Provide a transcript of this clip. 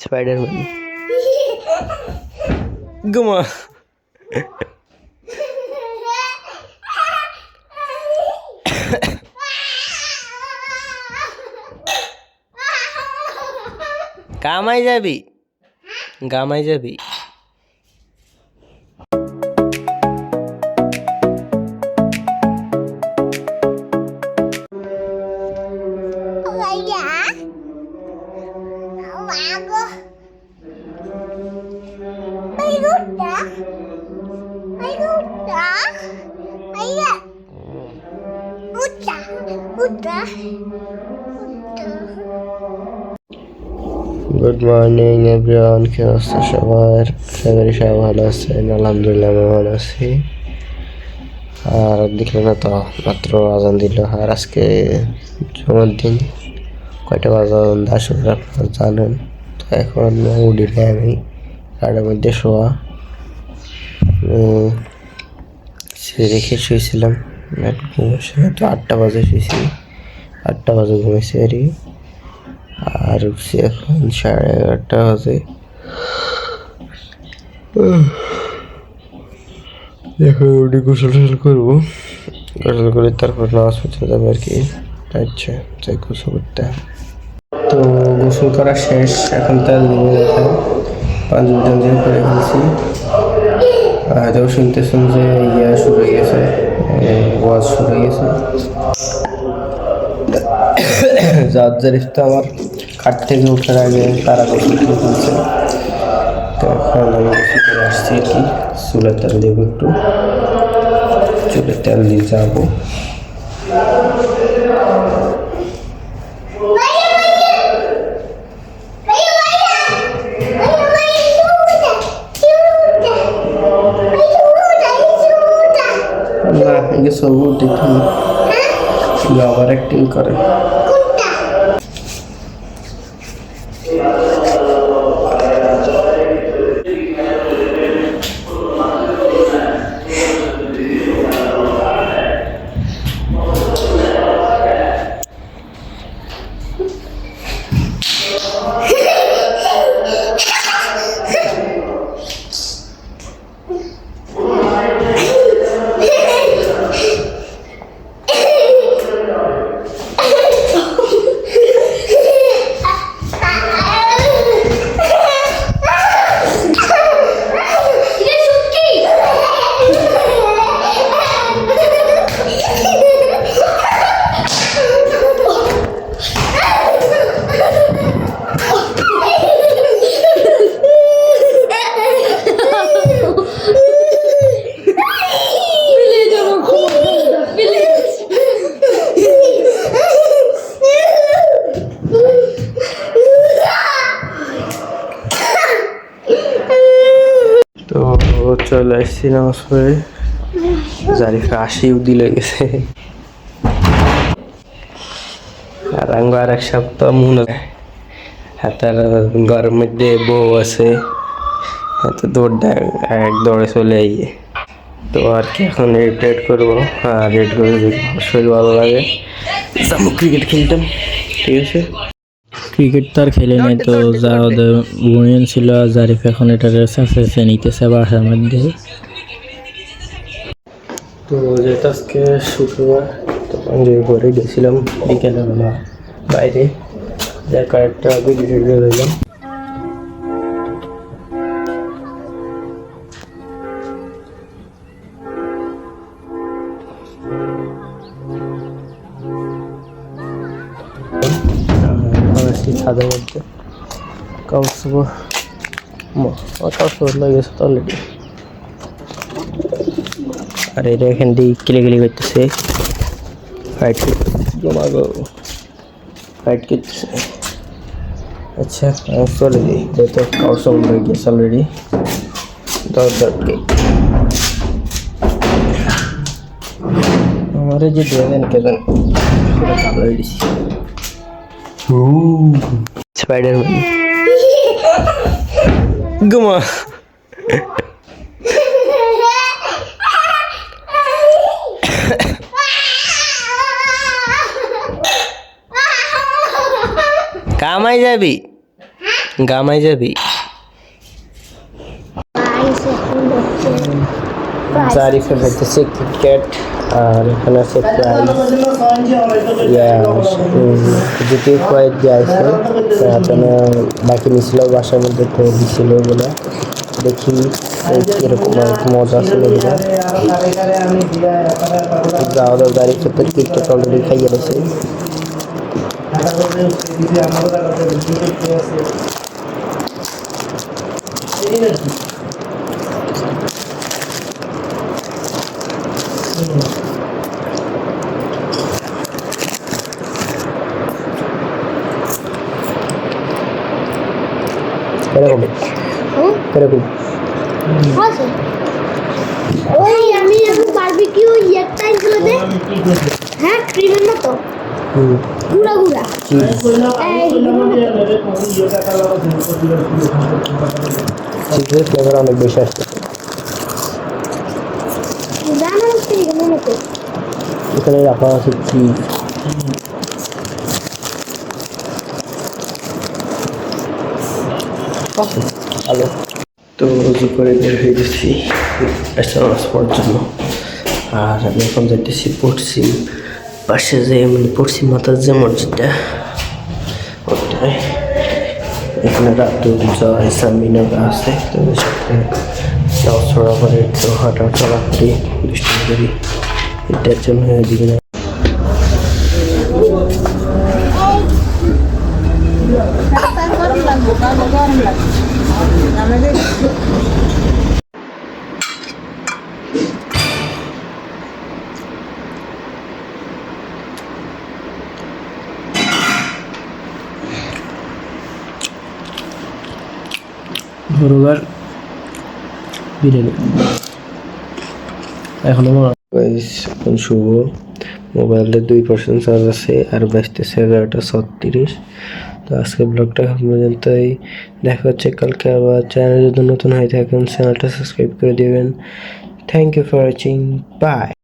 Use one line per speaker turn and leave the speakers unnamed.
Spiderman ঘুমা গামাই যাবি গামাই যাবি গুড মর্নিং এভরিওয়ান, কি অবস্থা সবার? সবাই ভালো আছেন? আলহামদুলিল্লাহ আমি ভালো আছি। আর দেখলে না তো মাত্র আজান দিল। আর আজকে জুমার দিন, কয়টা বাজান 10 আপনারা জানেন। তো এখন উঠি নাই, আমি গাড়ির মধ্যে শোয়া রেখে শুয়েছিলাম। ঘুমেছে তো 8টা বাজে শুয়েছি, 8টা বাজে ঘুমেছি আর উঠছি এখন 11:30 বাজে। এখন উঠে গোসল করবো, গোসল করে তারপর নামাজ পড়তে যাবে আর কি। আচ্ছা যাই গোসল করতে। তো গোসল করা শেষ, এখন তেল দিয়ে রাখা পাঞ্জাবি টাঞ্জাবি করে ফেলছি। হয়তো শুনতেছেন যে শুরু হয়ে গেছে, ওয়াজ শুরু হয়ে গেছে। জাত জারিফ তো আমার খাট থেকে ওঠার আগে তারা গোসল করে ফেলছে। তো এখন আমি গোসল করে আসছি আর কি। চুলের তেল দেবো, একটু চুলের তেল দিয়ে যাবো। না এগুলো সব দেখুন ওভার অ্যাক্টিং করে। তো চলে আসছি নামাজ পড়ে। জারিফে আসিও দিলে গেছে। আর আর এক সপ্তাহ মনে হয় তার ঘরের মধ্যে বউ আছে, এত এক দৌড়ে চলে আইয়ে। তো আর কি এখন রেড করবো, আর রেড করে শরীর ভালো লাগে। ক্রিকেট খেলতাম, ঠিক আছে।
ক্রিকেট তো আর খেলে নাই, তো যা ওদের গুণিয়ন ছিল জারিফ এখন এটা চেঁচে নিতেছে বাসার মধ্যে।
তো যেহেতু আজকে শুক্রবার, তখন যে ঘরে গেছিলাম বিকেলবেলা বাইরে, যা কয়েকটা ভিডিও দিলাম। ছাদের মধ্যে কাপড় লেগেছে তো অলরেডি। আর এটা এখান দিয়ে কিলিকিলি করতেছে, ফাইট করতেছে। আচ্ছা আমি চলে যাই, যেহেতু কাপড় সব হয়ে গেছে অলরেডি। দরকে আমার যে দেবেন কেন স্পাইডারম্যান ঘুমা কামাই যাবি গামাই যাবি জারিফে খাইতেছে কিটক্যাট আর এখানে আছে প্রাইস যেটিও কয়েক দিয়ে আছে এখানে বাকি নিছিল বাসার মধ্যে তো দিছিল বলে দেখি এরকম মজা ছিল যাওয়া জারিফে তো কিটক্যাট অলরেডি খাইয়ে গেছে এরকম এরকম
ওই আমি বারবিকিউ ইয়ারটাই গুলো দে হ্যাঁ ক্রিমের মতো গুড়া গুড়া
চিকেন ফ্লেভার অনেক বেশি আসছে
জানা ক্রিমের মতো
এখানে রাখা আছে চিজ ভালো তো উজু করে বের হয়ে গেছি নামাজ পড়ার জন্য আর আমি এখন যাইতেছি পশ্চিম পাশে যে মানে পশ্চিম মাতার যে মসজিদটা ওটাই এখানে রাত্রে জয় সামিনার আছে তাদের সাথে ছড়া করে একটু হাঁটা চলা করি দুষ্টি করি এটার জন্য দিবে না
বড়গার বিরিয়ানি এখন আমার
এখন শুভ মোবাইলের 2% চার্জ আছে আর বাজতেছে 11:36 তো আজকে ব্লগটা পর্যন্তই দেখা হচ্ছে কালকে আবার চ্যানেল যদি নতুন হয়ে থাকেন চ্যানেলটা সাবস্ক্রাইব করে দেবেন thank you for watching by